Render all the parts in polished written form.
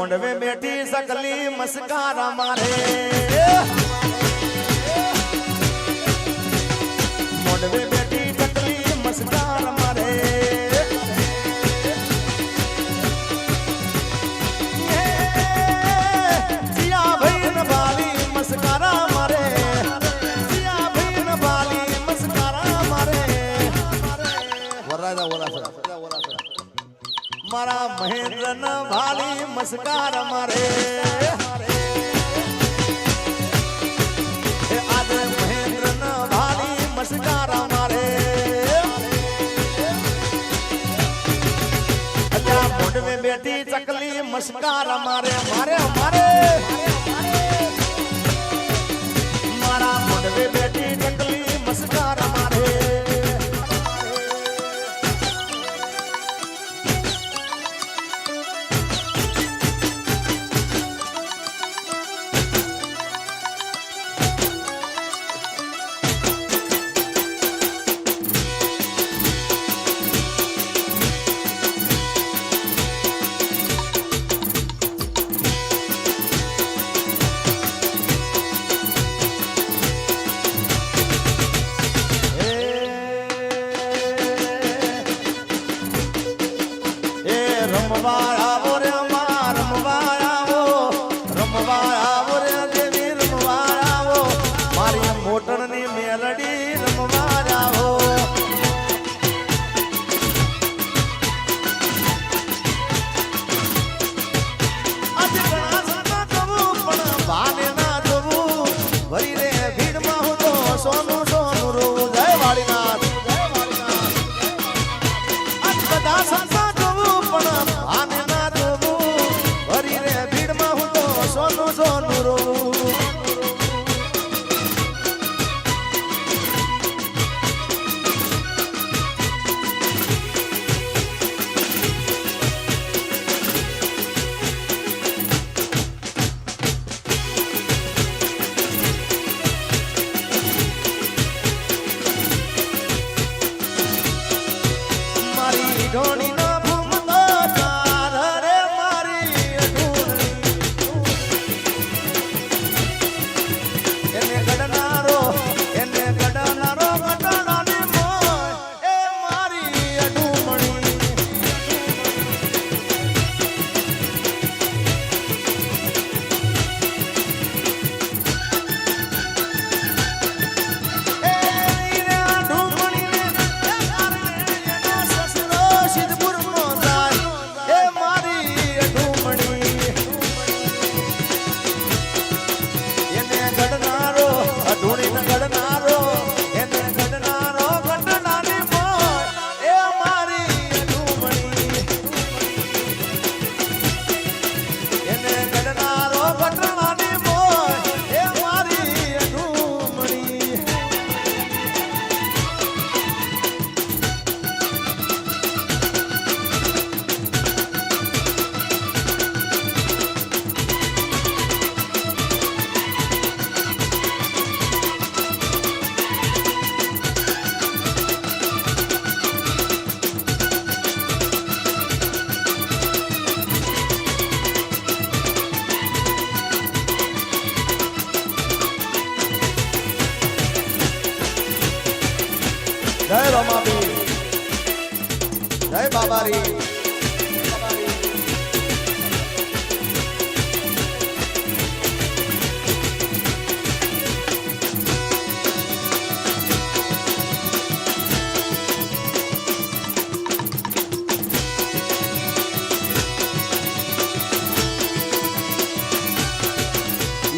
મોંડવે બેઠી સકલી મસ્કારા મારે મોંડવે બેઠી સકલી મસ્કારા મારે સિયા ભાઈ ન બાલી મસ્કારા મારે સિયા ભાઈ ન બાલી મસ્કારા મારે વરાજા મારા મહેન્દ્ર ન ભાલી મસ્કાર મારે આજે મહેન્દ્ર ન ભાલી મસ્કાર મારે અત્યારે મોઢવે બેઠી ચકલી મસ્કાર મારે મારે મારે મારા મોઢવે બેઠી ચકલી મસ્કાર મારે મોટરની મેલડી રમવા જાઓ આજે ઘણા સાના જવું પણ ભાને ના જવું વરી રે ભીડમાં હું તો સોનું સોનું રોવું જય વાળીનાથ આજ બધા સાના જવું પણ ભાને ના જવું વરી રે ભીડમાં હું તો સોનું સોનું રોવું ઢોણી નો ભૂમતો ચાર રે મારી ઢોણી એને ગડનારો ગડનાની મોય એ મારી ઢૂમણી જય રમાબી જય બાબારી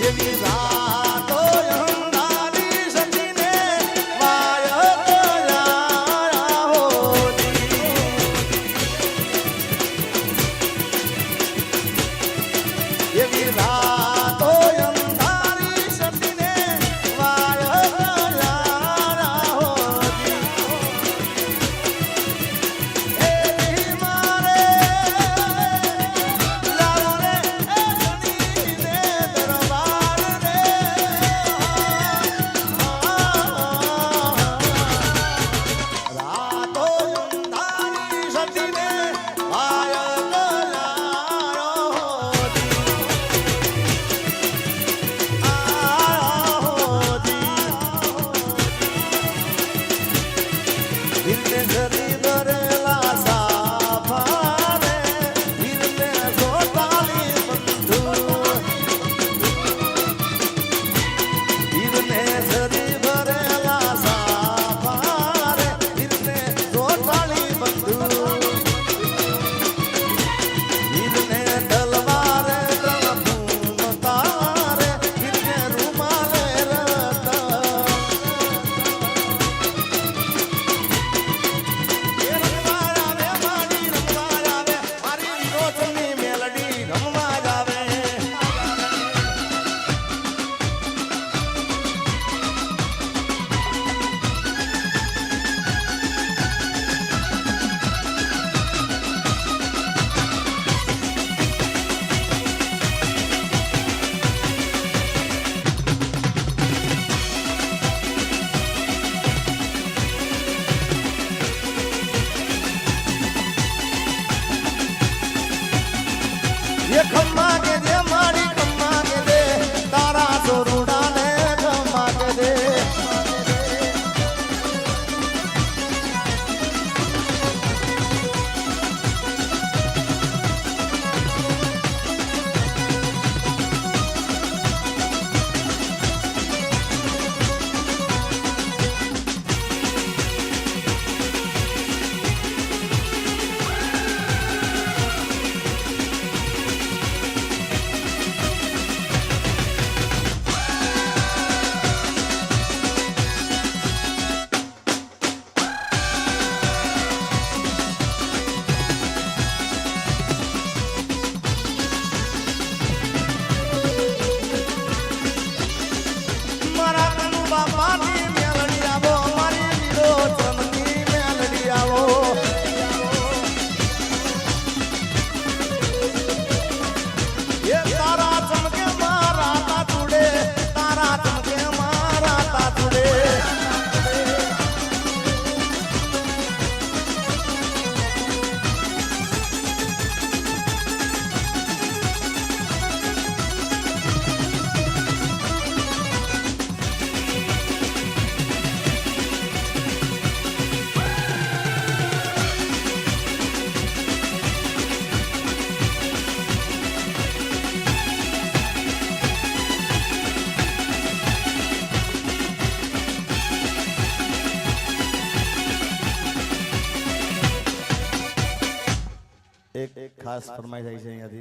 એવી રાતો અંધારી સજીને એ ખમ્મા કે દે મારી ખમ્મા કે દે તારા સોરુડા ને ખમ્મા કે દે બાપાની મેલડી આવો મારી લીલો ચમની મેલડી આવો એ તારા ચમકે મારા તાતુડે તારા ચમકે મારા તાતુડે એક ખાસ ફરમાઈ જાય છે અહીંયાથી